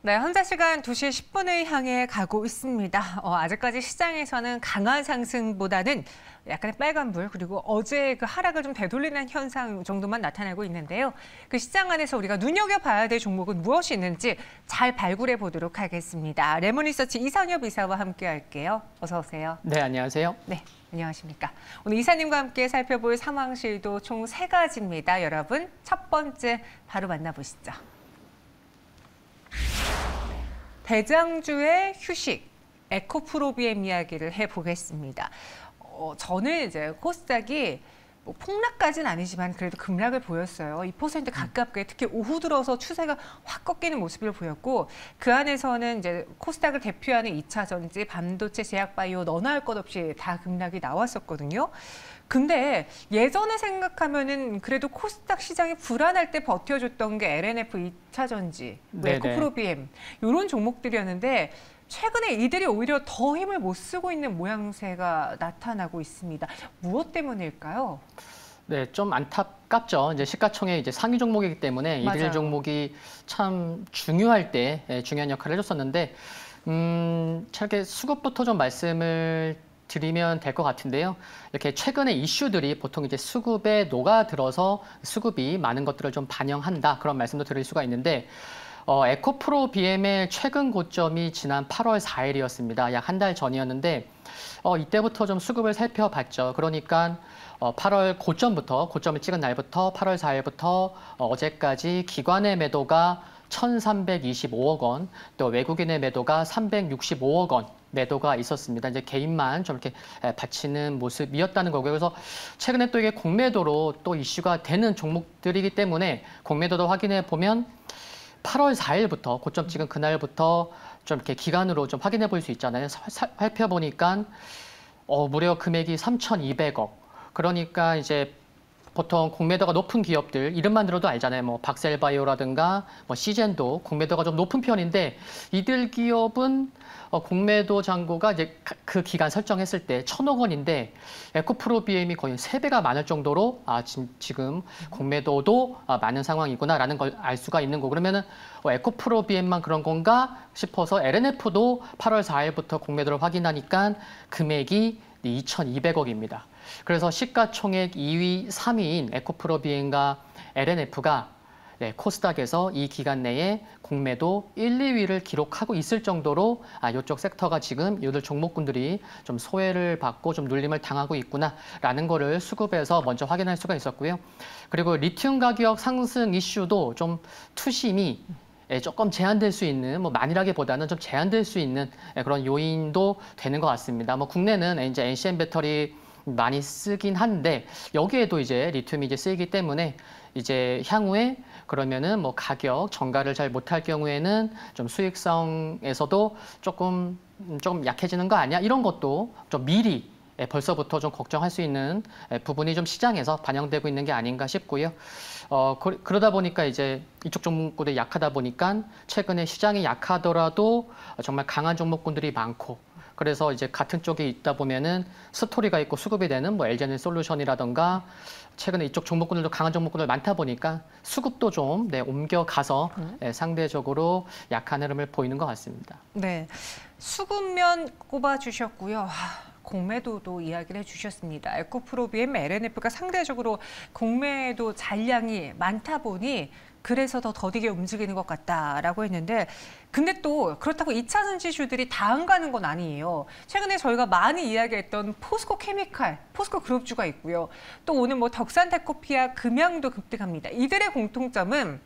네, 현재 시간 2시 10분을 향해 가고 있습니다. 아직까지 시장에서는 강한 상승보다는 약간의 빨간불, 그리고 어제 그 하락을 좀 되돌리는 현상 정도만 나타나고 있는데요. 그 시장 안에서 우리가 눈여겨봐야 될 종목은 무엇이 있는지 잘 발굴해 보도록 하겠습니다. 레몬리서치 이상엽 이사와 함께 할게요. 어서 오세요. 네, 안녕하세요. 네, 안녕하십니까. 오늘 이사님과 함께 살펴볼 상황실도 총 3가지입니다. 여러분, 첫 번째 바로 만나보시죠. 대장주의 휴식, 에코프로비엠 이야기를 해보겠습니다. 저는 이제 코스닥이 뭐 폭락까지는 아니지만 그래도 급락을 보였어요. 2% 가깝게 특히 오후 들어서 추세가 확 꺾이는 모습을 보였고 그 안에서는 이제 코스닥을 대표하는 2차 전지, 반도체, 제약바이오 너나 할 것 없이 다 급락이 나왔었거든요. 근데 예전에 생각하면은 그래도 코스닥 시장이 불안할 때 버텨줬던 게 LNF 2차 전지, 에코프로비엠 이런 종목들이었는데 최근에 이들이 오히려 더 힘을 못 쓰고 있는 모양새가 나타나고 있습니다. 무엇 때문일까요? 네, 좀 안타깝죠. 이제 시가총액 이제 상위 종목이기 때문에 이들 맞아요. 종목이 참 중요할 때 중요한 역할을 해줬었는데, 차라리 수급부터 좀 말씀을 드리면 될 것 같은데요. 이렇게 최근에 이슈들이 보통 이제 수급에 녹아들어서 수급이 많은 것들을 좀 반영한다. 그런 말씀도 드릴 수가 있는데, 에코프로비엠의 최근 고점이 지난 8월 4일이었습니다. 약 한 달 전이었는데, 이때부터 좀 수급을 살펴봤죠. 그러니까 8월 고점을 찍은 날부터 8월 4일부터 어제까지 기관의 매도가 1,325억 원, 또 외국인의 매도가 365억 원 매도가 있었습니다. 이제 개인만 좀 이렇게 받치는 모습이었다는 거고요. 그래서 최근에 또 이게 공매도로 또 이슈가 되는 종목들이기 때문에 공매도도 확인해 보면 8월 4일부터 고점 찍은 그날부터 좀 이렇게 기간으로 좀 확인해 볼 수 있잖아요. 살펴보니까 무려 금액이 3,200억. 그러니까 이제 보통 공매도가 높은 기업들 이름만 들어도 알잖아요. 뭐 박셀바이오라든가 뭐 시젠도 공매도가 좀 높은 편인데 이들 기업은 공매도 잔고가 이제 그 기간 설정했을 때 1,000억 원인데 에코프로비엠이 거의 3배가 많을 정도로 지금 공매도도 많은 상황이구나라는 걸 알 수가 있는 거고 그러면은 에코프로비엠만 그런 건가 싶어서 LNF도 8월 4일부터 공매도를 확인하니까 금액이 2,200억입니다. 그래서 시가총액 2위, 3위인 에코프로비엠과 LNF가 코스닥에서 이 기간 내에 공매도 1, 2위를 기록하고 있을 정도로 이쪽 섹터가 지금 이들 종목군들이 좀 소외를 받고 좀 눌림을 당하고 있구나라는 거를 수급에서 먼저 확인할 수가 있었고요. 그리고 리튬 가격 상승 이슈도 좀 투심이 조금 제한될 수 있는, 뭐 만일하기보다는 좀 제한될 수 있는 그런 요인도 되는 것 같습니다. 뭐 국내는 이제 NCM 배터리 많이 쓰긴 한데 여기에도 이제 리튬이 이제 쓰이기 때문에 이제 향후에 그러면은 뭐 가격 정가를 잘 못할 경우에는 좀 수익성에서도 조금 약해지는 거 아니야? 이런 것도 좀 미리 벌써부터 좀 걱정할 수 있는 부분이 좀 시장에서 반영되고 있는 게 아닌가 싶고요. 그러다 보니까 이제 이쪽 종목군들이 약하다 보니까 최근에 시장이 약하더라도 정말 강한 종목군들이 많고 그래서 이제 같은 쪽에 있다 보면은 스토리가 있고 수급이 되는 뭐 LG에너지 솔루션이라던가 최근에 이쪽 종목군들도 강한 종목군들 많다 보니까 수급도 좀 옮겨가서 상대적으로 약한 흐름을 보이는 것 같습니다. 네, 수급면 꼽아주셨고요. 공매도도 이야기를 해주셨습니다. 에코프로비엠, LNF가 상대적으로 공매도 잔량이 많다 보니 그래서 더 더디게 움직이는 것 같다라고 했는데 근데 또 그렇다고 2차 전지주들이 다 안 가는 건 아니에요. 최근에 저희가 많이 이야기했던 포스코 케미칼, 포스코 그룹주가 있고요. 또 오늘 뭐 덕산테크피아, 금양도 급등합니다. 이들의 공통점은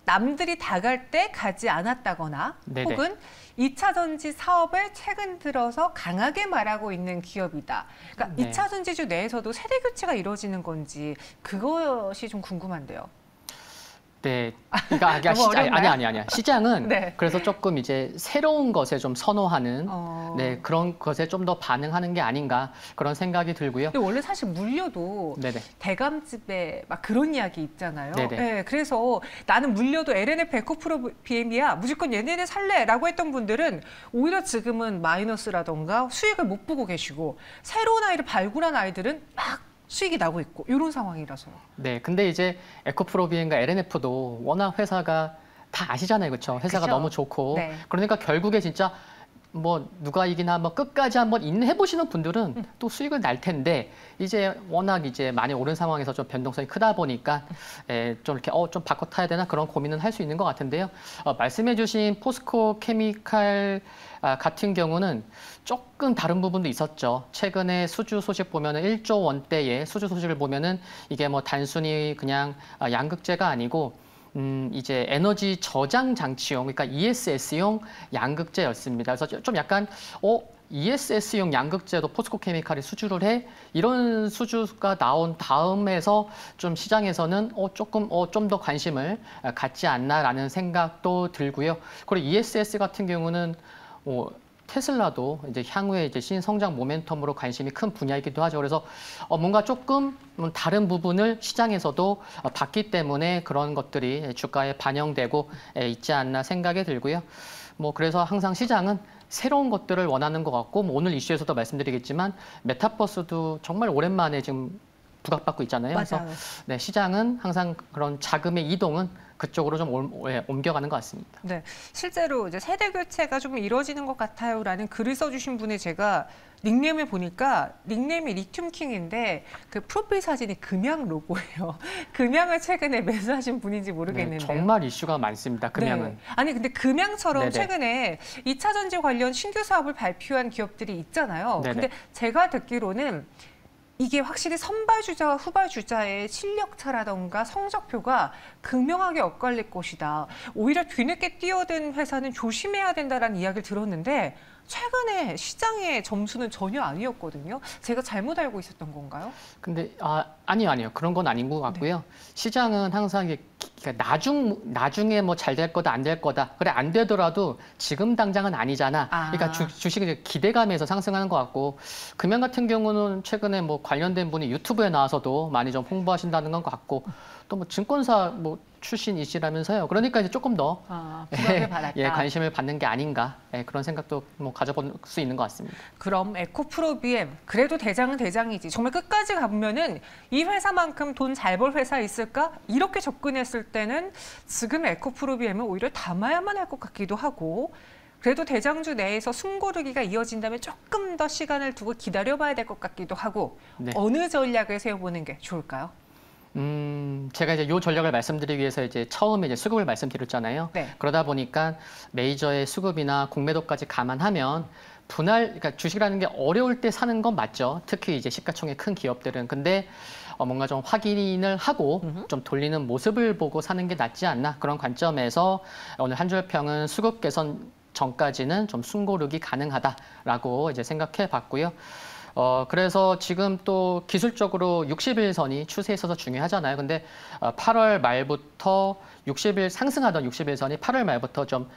남들이 다 갈 때 가지 않았다거나 네네. 혹은 2차 전지 사업을 최근 들어서 강하게 말하고 있는 기업이다. 그러니까 2차 전지주 내에서도 세대 교체가 이루어지는 건지 그것이 좀 궁금한데요. 네, 그러니까 아니야. 시장은 그래서 조금 이제 새로운 것에 좀 선호하는 그런 것에 좀 더 반응하는 게 아닌가 그런 생각이 들고요. 근데 원래 사실 물려도 대감집에 막 그런 이야기 있잖아요. 네, 그래서 나는 물려도 LNF, 에코프로비엠이야 무조건 얘네들 살래라고 했던 분들은 오히려 지금은 마이너스라던가 수익을 못 보고 계시고 새로운 아이를 발굴한 아이들은 막 수익이 나고 있고 이런 상황이라서요. 네, 근데 이제 에코프로비엠과 LNF도 워낙 회사가 다 아시잖아요, 그렇죠? 회사가 그쵸? 너무 좋고 네. 그러니까 결국에 진짜 뭐 누가 이기나 한번 끝까지 한번 인내해보시는 분들은 또 수익을 날 텐데 이제 워낙 이제 많이 오른 상황에서 좀 변동성이 크다 보니까 좀 이렇게 좀 바꿔 타야 되나 그런 고민은 할 수 있는 것 같은데요. 말씀해주신 포스코 케미칼 같은 경우는 조금 다른 부분도 있었죠. 최근에 수주 소식 보면은 1조 원대의 수주 소식을 보면은 이게 뭐 단순히 그냥 양극재가 아니고 이제 에너지 저장 장치용, 그러니까 ESS용 양극재였습니다. 그래서 좀 약간, ESS용 양극재도 포스코 케미칼이 수주를 해? 이런 수주가 나온 다음에서 좀 시장에서는 조금 좀 더 관심을 갖지 않나라는 생각도 들고요. 그리고 ESS 같은 경우는 테슬라도 이제 향후에 이제 신성장 모멘텀으로 관심이 큰 분야이기도 하죠. 그래서 뭔가 조금 다른 부분을 시장에서도 봤기 때문에 그런 것들이 주가에 반영되고 있지 않나 생각이 들고요. 뭐 그래서 항상 시장은 새로운 것들을 원하는 것 같고 뭐 오늘 이슈에서도 말씀드리겠지만 메타버스도 정말 오랜만에 지금 부각받고 있잖아요. 맞아요. 그래서 네, 시장은 항상 그런 자금의 이동은 그쪽으로 좀 옮겨가는 것 같습니다. 네, 실제로 이제 세대 교체가 좀 이루어지는 것 같아요라는 글을 써주신 분의 제가 닉네임을 보니까 닉네임이 리튬킹인데 그 프로필 사진이 금양 로고예요. 금양을 최근에 매수하신 분인지 모르겠는데요. 네, 정말 이슈가 많습니다. 금양은. 네. 아니 근데 금양처럼 네네. 최근에 2차 전지 관련 신규 사업을 발표한 기업들이 있잖아요. 네네. 근데 제가 듣기로는 이게 확실히 선발주자와 후발주자의 실력차라던가 성적표가 극명하게 엇갈릴 것이다. 오히려 뒤늦게 뛰어든 회사는 조심해야 된다라는 이야기를 들었는데 최근에 시장의 점수는 전혀 아니었거든요. 제가 잘못 알고 있었던 건가요? 근데 아니요. 그런 건 아닌 것 같고요. 네. 시장은 항상 그러니까 나중에 뭐 잘 될 거다 안 될 거다. 그래 안 되더라도 지금 당장은 아니잖아. 그러니까 주식이 기대감에서 상승하는 것 같고 금양 같은 경우는 최근에 뭐 관련된 분이 유튜브에 나와서도 많이 좀 홍보하신다는 것 같고 또 뭐 증권사 뭐 출신이시라면서요. 그러니까 이제 조금 더 부각을 받았다. 관심을 받는 게 아닌가 그런 생각도 뭐 가져볼 수 있는 것 같습니다. 그럼 에코프로비엠 그래도 대장은 대장이지. 정말 끝까지 가보면은 이 회사만큼 돈 잘 벌 회사 있을까? 이렇게 접근했을 때는 지금 에코프로비엠은 오히려 담아야만 할 것 같기도 하고 그래도 대장주 내에서 숨고르기가 이어진다면 조금 더 시간을 두고 기다려봐야 될 것 같기도 하고 네. 어느 전략을 세워보는 게 좋을까요? 제가 이제 요 전략을 말씀드리기 위해서 이제 처음에 이제 수급을 말씀드렸잖아요. 네. 그러다 보니까 메이저의 수급이나 공매도까지 감안하면 그러니까 주식이라는 게 어려울 때 사는 건 맞죠. 특히 이제 시가총액 큰 기업들은. 근데 뭔가 좀 확인을 하고 좀 돌리는 모습을 보고 사는 게 낫지 않나 그런 관점에서 오늘 한 줄 평은 수급 개선 전까지는 좀 숨고르기 가능하다라고 이제 생각해 봤고요. 그래서 지금 또 기술적으로 60일선이 추세에 있어서 중요하잖아요. 근데 8월 말부터 60일 상승하던 60일선이 8월 말부터 좀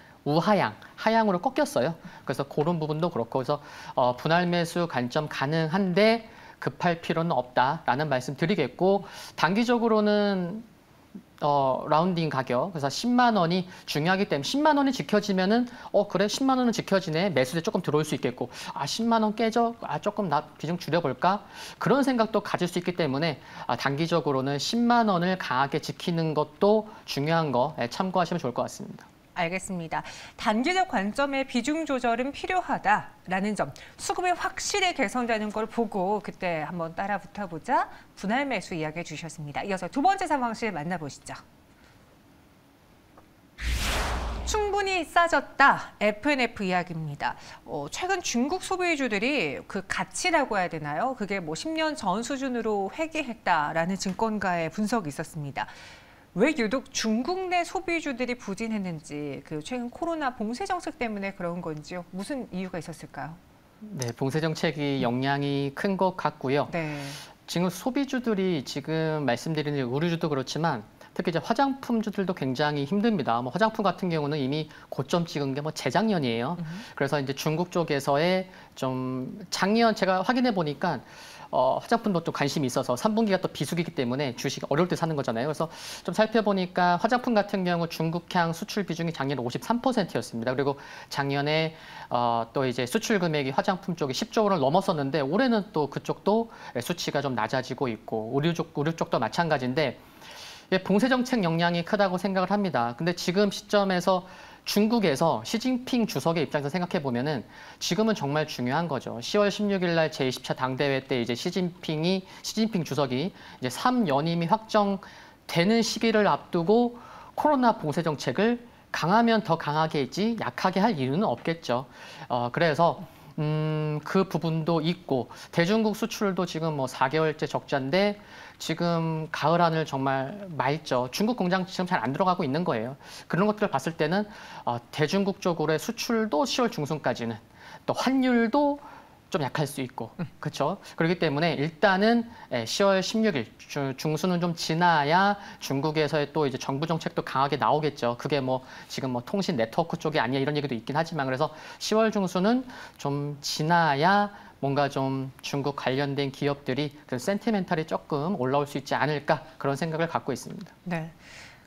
하향으로 꺾였어요. 그래서 그런 부분도 그렇고 그래서 분할 매수 관점 가능한데 급할 필요는 없다라는 말씀 드리겠고 단기적으로는 라운딩 가격 그래서 10만 원이 중요하기 때문에 10만 원이 지켜지면은 그래 10만 원은 지켜지네 매수세 조금 들어올 수 있겠고 10만 원 깨져 조금 나 비중 줄여볼까 그런 생각도 가질 수 있기 때문에 단기적으로는 10만 원을 강하게 지키는 것도 중요한 거 참고하시면 좋을 것 같습니다. 알겠습니다. 단기적 관점의 비중 조절은 필요하다라는 점, 수급이 확실히 개선되는 걸 보고 그때 한번 따라 붙어보자 분할 매수 이야기해 주셨습니다. 이어서 두 번째 상황실 만나보시죠. 충분히 싸졌다. FNF 이야기입니다. 최근 중국 소비주들이 그 가치라고 해야 되나요? 그게 뭐 10년 전 수준으로 회귀했다라는 증권가의 분석이 있었습니다. 왜 유독 중국 내 소비주들이 부진했는지 그 최근 코로나 봉쇄 정책 때문에 그런 건지요? 무슨 이유가 있었을까요? 네, 봉쇄 정책이 영향이 큰 것 같고요. 네. 지금 소비주들이 지금 말씀드린 의류주도 그렇지만 특히 이제 화장품주들도 굉장히 힘듭니다. 뭐 화장품 같은 경우는 이미 고점 찍은 게 뭐 재작년이에요. 그래서 이제 중국 쪽에서의 좀 작년 제가 확인해 보니까 화장품도 좀 관심이 있어서 3분기가 또 비수기이기 때문에 주식 어려울 때 사는 거잖아요. 그래서 좀 살펴보니까 화장품 같은 경우 중국향 수출 비중이 작년에 53%였습니다. 그리고 작년에 또 이제 수출 금액이 화장품 쪽이 10조 원을 넘었었는데 올해는 또 그쪽도 수치가 좀 낮아지고 있고 의류 쪽도 마찬가지인데 봉쇄 정책 영향이 크다고 생각을 합니다. 근데 지금 시점에서 중국에서 시진핑 주석의 입장에서 생각해 보면은 지금은 정말 중요한 거죠. 10월 16일 날 제20차 당대회 때 이제 시진핑 주석이 이제 3연임이 확정되는 시기를 앞두고 코로나 봉쇄 정책을 강하면 더 강하게 했지 약하게 할 이유는 없겠죠. 그래서 그 부분도 있고 대중국 수출도 지금 뭐 4개월째 적자인데 지금 가을 하늘 정말 맑죠. 중국 공장 지금 잘 안 들어가고 있는 거예요. 그런 것들을 봤을 때는 대중국 쪽으로의 수출도 10월 중순까지는 또 환율도 좀 약할 수 있고 그렇죠. 그렇기 때문에 일단은 10월 16일 중순은 좀 지나야 중국에서의 또 이제 정부 정책도 강하게 나오겠죠. 그게 뭐 지금 뭐 통신 네트워크 쪽이 아니야 이런 얘기도 있긴 하지만 그래서 10월 중순은 좀 지나야 뭔가 좀 중국 관련된 기업들이 그 센티멘탈이 조금 올라올 수 있지 않을까 그런 생각을 갖고 있습니다. 네.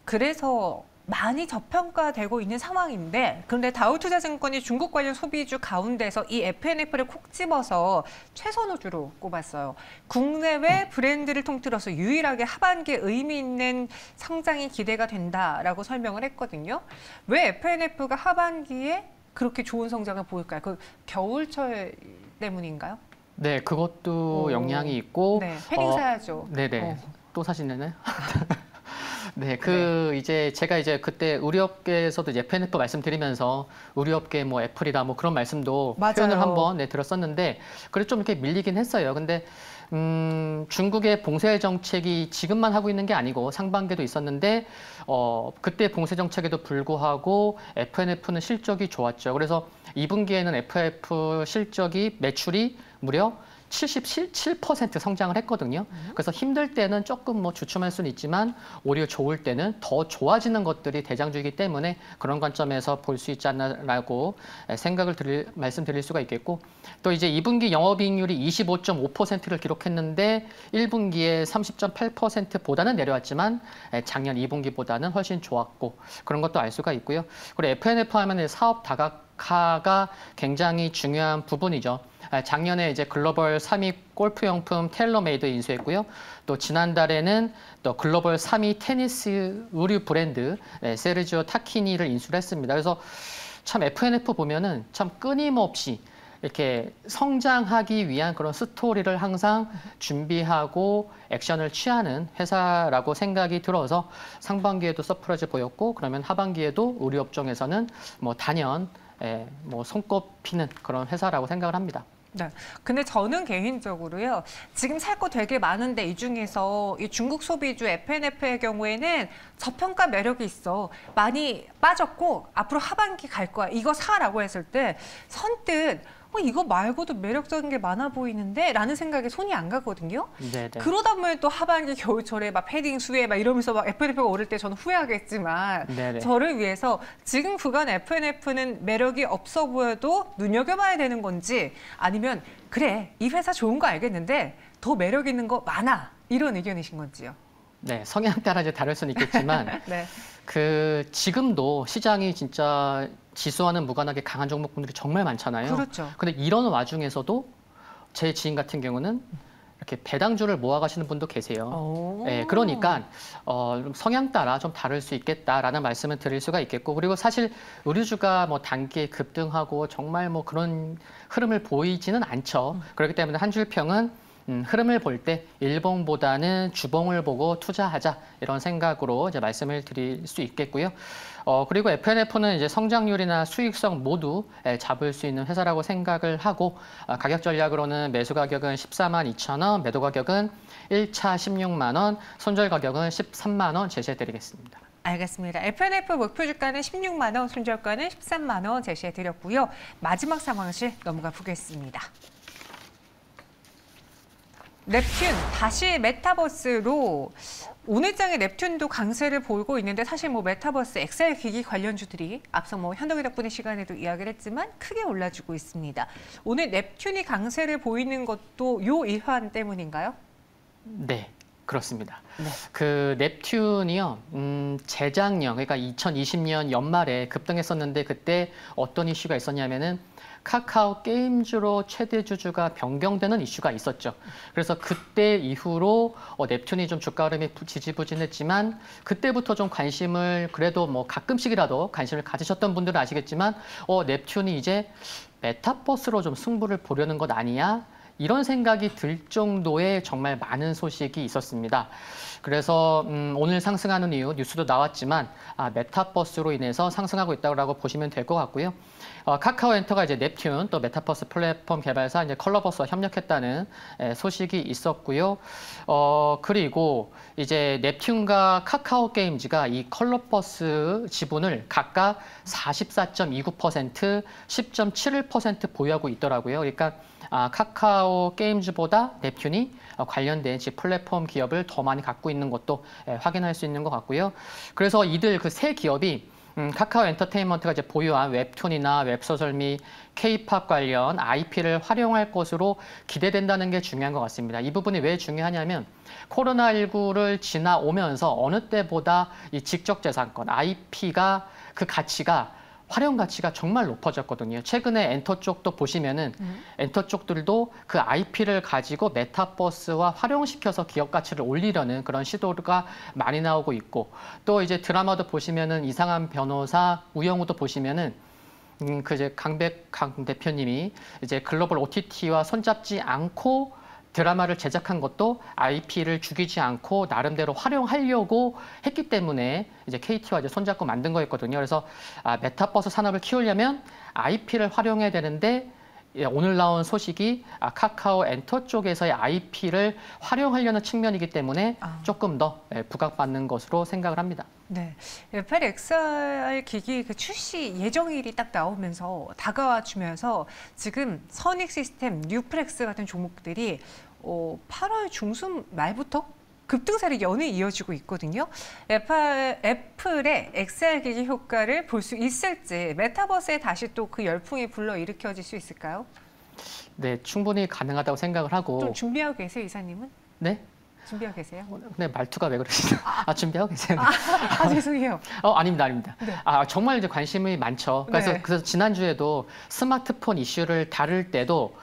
그래서 많이 저평가되고 있는 상황인데 그런데 다우투자증권이 중국 관련 소비주 가운데서 이 FNF를 콕 집어서 최선호주로 꼽았어요. 국내외 브랜드를 통틀어서 유일하게 하반기에 의미 있는 성장이 기대가 된다라고 설명을 했거든요. 왜 FNF가 하반기에 그렇게 좋은 성장을 보일까요? 그 겨울철 때문인가요? 네, 그것도 영향이 있고. 네, 패딩 사야죠. 네네. 또 사시나요? 네, 이제 제가 이제 그때 의류업계에서도 이제 FNF 말씀드리면서 의류업계 뭐 애플이다 뭐 그런 말씀도 맞아요. 표현을 한번 들었었는데 그래 좀 이렇게 밀리긴 했어요. 근데 중국의 봉쇄 정책이 지금만 하고 있는 게 아니고 상반기에도 있었는데 그때 봉쇄 정책에도 불구하고 FNF는 실적이 좋았죠. 그래서 2분기에는 FNF 실적이 매출이 무려 77% 성장을 했거든요. 그래서 힘들 때는 조금 뭐 주춤할 수는 있지만 오히려 좋을 때는 더 좋아지는 것들이 대장주이기 때문에 그런 관점에서 볼 수 있지 않나라고 말씀드릴 수가 있겠고 또 이제 2분기 영업이익률이 25.5%를 기록했는데 1분기에 30.8%보다는 내려왔지만 작년 2분기보다는 훨씬 좋았고 그런 것도 알 수가 있고요. 그리고 FNF 하면 사업 다각화가 굉장히 중요한 부분이죠. 작년에 이제 글로벌 3위 골프용품 텔러메이드 인수했고요. 또 지난달에는 또 글로벌 3위 테니스 의류 브랜드 세르지오 타키니를 인수를 했습니다. 그래서 참 FNF 보면은 참 끊임없이 이렇게 성장하기 위한 그런 스토리를 항상 준비하고 액션을 취하는 회사라고 생각이 들어서 상반기에도 서프라이즈 보였고 그러면 하반기에도 의류업종에서는 뭐 단연 뭐 손꼽히는 그런 회사라고 생각을 합니다. 네. 근데 저는 개인적으로요, 지금 살 거 되게 많은데 이 중에서 이 중국 소비주 FNF의 경우에는 저평가 매력이 있어. 많이 빠졌고 앞으로 하반기 갈 거야. 이거 사라고 했을 때 선뜻 이거 말고도 매력적인 게 많아 보이는데 라는 생각에 손이 안 가거든요. 네네. 그러다 보면 또 하반기 겨울철에 막 패딩 수혜 막 이러면서 막 FNF가 오를 때 저는 후회하겠지만 네네. 저를 위해서 지금 구간 FNF는 매력이 없어 보여도 눈여겨봐야 되는 건지 아니면 그래 이 회사 좋은 거 알겠는데 더 매력 있는 거 많아 이런 의견이신 건지요. 네, 성향 따라 이제 다를 수는 있겠지만 네. 지금도 시장이 진짜 지수와는 무관하게 강한 종목군들이 정말 많잖아요. 그렇죠. 근데 이런 와중에서도 제 지인 같은 경우는 이렇게 배당주를 모아가시는 분도 계세요. 네, 그러니까 성향 따라 좀 다를 수 있겠다라는 말씀을 드릴 수가 있겠고 그리고 사실 의류주가 뭐 단기에 급등하고 정말 뭐 그런 흐름을 보이지는 않죠. 그렇기 때문에 한 줄 평은 흐름을 볼 때 일봉보다는 주봉을 보고 투자하자 이런 생각으로 이제 말씀을 드릴 수 있겠고요. 그리고 FNF는 이제 성장률이나 수익성 모두 잡을 수 있는 회사라고 생각을 하고 가격 전략으로는 매수 가격은 14만 2천 원, 매도 가격은 1차 16만 원, 손절 가격은 13만 원 제시해드리겠습니다. 알겠습니다. FNF 목표 주가는 16만 원, 손절가는 13만 원 제시해드렸고요. 마지막 상황실 넘어가 보겠습니다. nep튠 다시 메타버스로 오늘장에 nep튠도 강세를 보이고 있는데 사실 뭐 메타버스 XR 기기 관련주들이 앞서 뭐 현덕이 덕분에 시간에도 이야기를 했지만 크게 올라주고 있습니다. 오늘 nep튠이 강세를 보이는 것도 요 일환 때문인가요? 네. 그렇습니다. 네. 그 넵튠이요, 재작년, 그러니까 2020년 연말에 급등했었는데 그때 어떤 이슈가 있었냐면은 카카오 게임즈로 최대 주주가 변경되는 이슈가 있었죠. 그래서 그때 이후로 넵튠이 좀 주가 흐름이 지지부진했지만 그때부터 좀 관심을 그래도 뭐 가끔씩이라도 관심을 가지셨던 분들은 아시겠지만 넵튠이 이제 메타버스로 좀 승부를 보려는 것 아니냐? 이런 생각이 들 정도의 정말 많은 소식이 있었습니다. 그래서 오늘 상승하는 이유 뉴스도 나왔지만 메타버스로 인해서 상승하고 있다고 보시면 될 것 같고요. 카카오엔터가 이제 넵튠 또 메타버스 플랫폼 개발사 이제 컬러버스와 협력했다는 소식이 있었고요. 그리고 이제 넵튠과 카카오 게임즈가 이 컬러버스 지분을 각각 44.29%, 10.71% 보유하고 있더라고요. 그러니까 카카오 게임즈보다 넵튠이 관련된 플랫폼 기업을 더 많이 갖고 있는 것도 확인할 수 있는 것 같고요. 그래서 이들 그 세 기업이 카카오 엔터테인먼트가 이제 보유한 웹툰이나 웹소설 및 K-팝 관련 IP를 활용할 것으로 기대된다는 게 중요한 것 같습니다. 이 부분이 왜 중요하냐면 코로나19를 지나오면서 어느 때보다 이 지적재산권, IP가 그 가치가 활용 가치가 정말 높아졌거든요. 최근에 엔터 쪽도 보시면은 엔터 쪽들도 그 IP를 가지고 메타버스와 활용시켜서 기업 가치를 올리려는 그런 시도가 많이 나오고 있고 또 이제 드라마도 보시면은 이상한 변호사 우영우도 보시면은 그 이제 강 대표님이 이제 글로벌 OTT와 손잡지 않고 드라마를 제작한 것도 IP를 죽이지 않고 나름대로 활용하려고 했기 때문에 이제 KT와 이제 손잡고 만든 거였거든요. 그래서 메타버스 산업을 키우려면 IP를 활용해야 되는데 오늘 나온 소식이 카카오 엔터 쪽에서의 IP를 활용하려는 측면이기 때문에 조금 더 부각받는 것으로 생각을 합니다. 네, FLXR 기기 그 출시 예정일이 딱 나오면서 다가와 주면서 지금 선익 시스템, 뉴플렉스 같은 종목들이 8월 중순 말부터 급등세를 연이 이어지고 있거든요. 애플의 XR 기기 효과를 볼 수 있을지 메타버스에 다시 또 그 열풍이 불러일으켜질 수 있을까요? 네, 충분히 가능하다고 생각을 하고. 좀 준비하고 계세요, 이사님은? 네? 준비하고 계세요? 네, 말투가 왜 그러시죠? 준비하고 계세요? 죄송해요. 아닙니다, 아닙니다. 네. 정말 이제 관심이 많죠. 그래서 지난주에도 스마트폰 이슈를 다룰 때도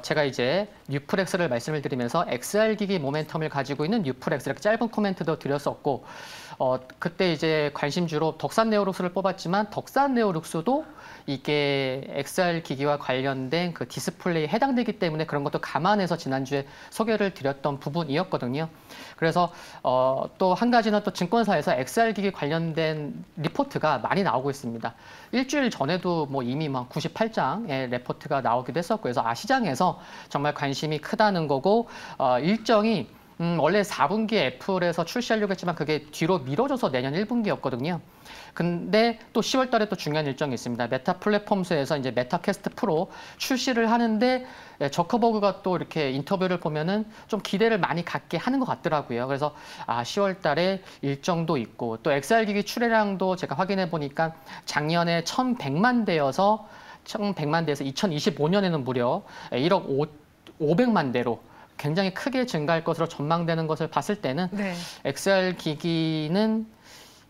제가 이제 뉴플렉스를 말씀을 드리면서 XR 기기 모멘텀을 가지고 있는 뉴플렉스 이렇게 짧은 코멘트도 드렸었고 그때 이제 관심주로 덕산 네오룩스를 뽑았지만 덕산 네오룩스도 이게 XR 기기와 관련된 그 디스플레이에 해당되기 때문에 그런 것도 감안해서 지난주에 소개를 드렸던 부분이었거든요. 그래서 또 한 가지는 또 증권사에서 XR 기기 관련된 리포트가 많이 나오고 있습니다. 일주일 전에도 뭐 이미 막 98장의 리포트가 나오기도 했었고 그래서 시장에서 정말 관심이 크다는 거고 일정이 원래 4분기에 애플에서 출시하려고 했지만 그게 뒤로 미뤄져서 내년 1분기였거든요. 근데 또 10월 달에 또 중요한 일정이 있습니다. 메타 플랫폼스에서 이제 메타캐스트 프로 출시를 하는데 저커버그가 또 이렇게 인터뷰를 보면은 좀 기대를 많이 갖게 하는 것 같더라고요. 그래서 10월 달에 일정도 있고 또 XR 기기 출하량도 제가 확인해 보니까 작년에 1,100만 대여서 1,100만 대에서 2025년에는 무려 1억 500만 대로 굉장히 크게 증가할 것으로 전망되는 것을 봤을 때는 네. XR 기기는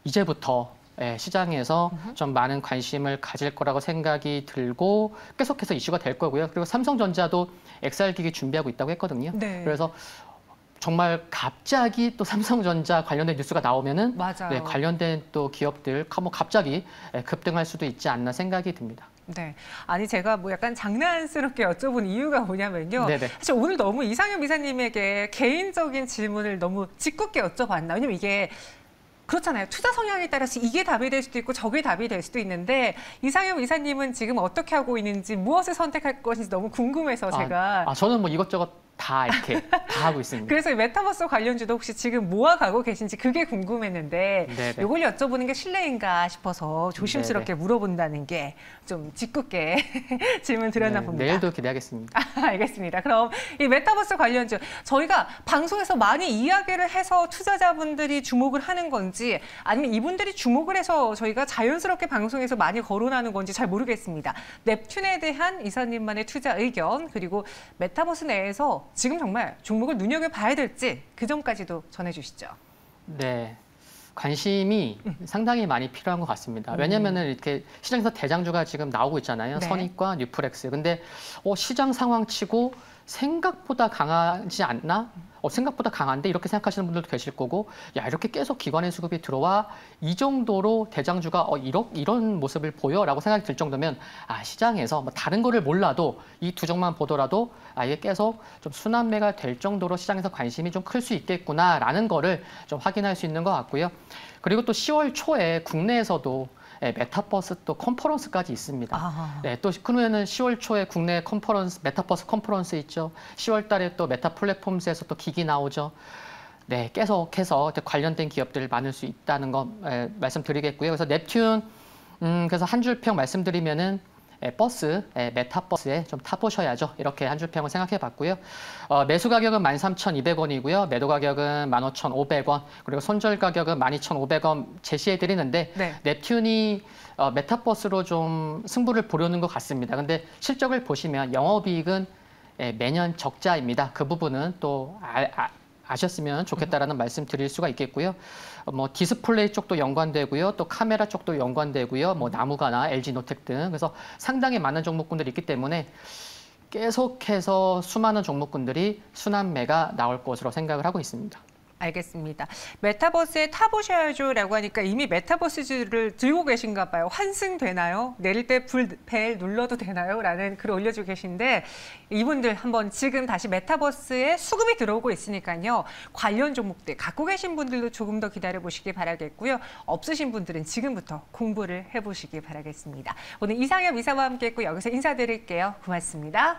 이제부터 시장에서 좀 많은 관심을 가질 거라고 생각이 들고 계속해서 이슈가 될 거고요. 그리고 삼성전자도 XR 기기 준비하고 있다고 했거든요. 네. 그래서 정말 갑자기 또 삼성전자 관련된 뉴스가 나오면은 네, 관련된 또 기업들 뭐 갑자기 급등할 수도 있지 않나 생각이 듭니다. 네, 아니 제가 뭐 약간 장난스럽게 여쭤본 이유가 뭐냐면요. 네네. 사실 오늘 너무 이상엽 이사님에게 개인적인 질문을 너무 짓궂게 여쭤봤나. 왜냐면 이게 그렇잖아요. 투자 성향에 따라서 이게 답이 될 수도 있고 저게 답이 될 수도 있는데 이상엽 이사님은 지금 어떻게 하고 있는지 무엇을 선택할 것인지 너무 궁금해서 제가. 저는 뭐 이것저것 다 이렇게 다 하고 있습니다. 그래서 메타버스 관련주도 혹시 지금 모아가고 계신지 그게 궁금했는데 이걸 여쭤보는 게 실례인가 싶어서 조심스럽게 물어본다는 게 좀 짓궂게 질문 드렸나 봅니다. 내일도 기대하겠습니다. 알겠습니다. 그럼 이 메타버스 관련주 저희가 방송에서 많이 이야기를 해서 투자자분들이 주목을 하는 건지 아니면 이분들이 주목을 해서 저희가 자연스럽게 방송에서 많이 거론하는 건지 잘 모르겠습니다. 넵튠에 대한 이사님만의 투자 의견 그리고 메타버스 내에서 지금 정말 종목을 눈여겨봐야 될지 그 점까지도 전해주시죠. 네. 관심이 상당히 많이 필요한 것 같습니다. 왜냐하면 이렇게 시장에서 대장주가 지금 나오고 있잖아요. 네. 선익과 뉴프렉스. 근데 시장 상황치고 생각보다 강하지 않나? 생각보다 강한데 이렇게 생각하시는 분들도 계실 거고, 야, 이렇게 계속 기관의 수급이 들어와 이 정도로 대장주가 이런 모습을 보여라고 생각이 들 정도면 시장에서 뭐 다른 거를 몰라도 이 두 종만 보더라도 이게 계속 좀 순환매가 될 정도로 시장에서 관심이 좀 클 수 있겠구나라는 거를 좀 확인할 수 있는 것 같고요. 그리고 또 10월 초에 국내에서도 메타버스 또 컨퍼런스까지 있습니다. 네, 또 그러면은 10월 초에 국내 컨퍼런스, 메타버스 컨퍼런스 있죠. 10월 달에 또 메타 플랫폼스에서 또 기기 나오죠. 네, 계속해서 관련된 기업들 많을 수 있다는 거 말씀드리겠고요. 그래서 넵튠, 그래서 한 줄 평 말씀드리면은 버스, 메타버스에 좀 타보셔야죠. 이렇게 한 줄 평을 생각해 봤고요. 매수 가격은 13,200원이고요. 매도 가격은 15,500원, 그리고 손절 가격은 12,500원 제시해 드리는데 네. 넵튠이 메타버스로 좀 승부를 보려는 것 같습니다. 근데 실적을 보시면 영업이익은 매년 적자입니다. 그 부분은 또 아셨으면 좋겠다라는 말씀 드릴 수가 있겠고요. 뭐 디스플레이 쪽도 연관되고요. 또 카메라 쪽도 연관되고요. 뭐 나무가나 LG노텍 등. 그래서 상당히 많은 종목군들이 있기 때문에 계속해서 수많은 종목군들이 순환매가 나올 것으로 생각을 하고 있습니다. 알겠습니다. 메타버스에 타보셔야죠라고 하니까 이미 메타버스를 들고 계신가 봐요. 환승되나요? 내릴 때 벨 눌러도 되나요? 라는 글을 올려주고 계신데 이분들 한번 지금 다시 메타버스에 수급이 들어오고 있으니까요. 관련 종목들 갖고 계신 분들도 조금 더 기다려보시기 바라겠고요. 없으신 분들은 지금부터 공부를 해보시기 바라겠습니다. 오늘 이상엽 이사와 함께했고 여기서 인사드릴게요. 고맙습니다.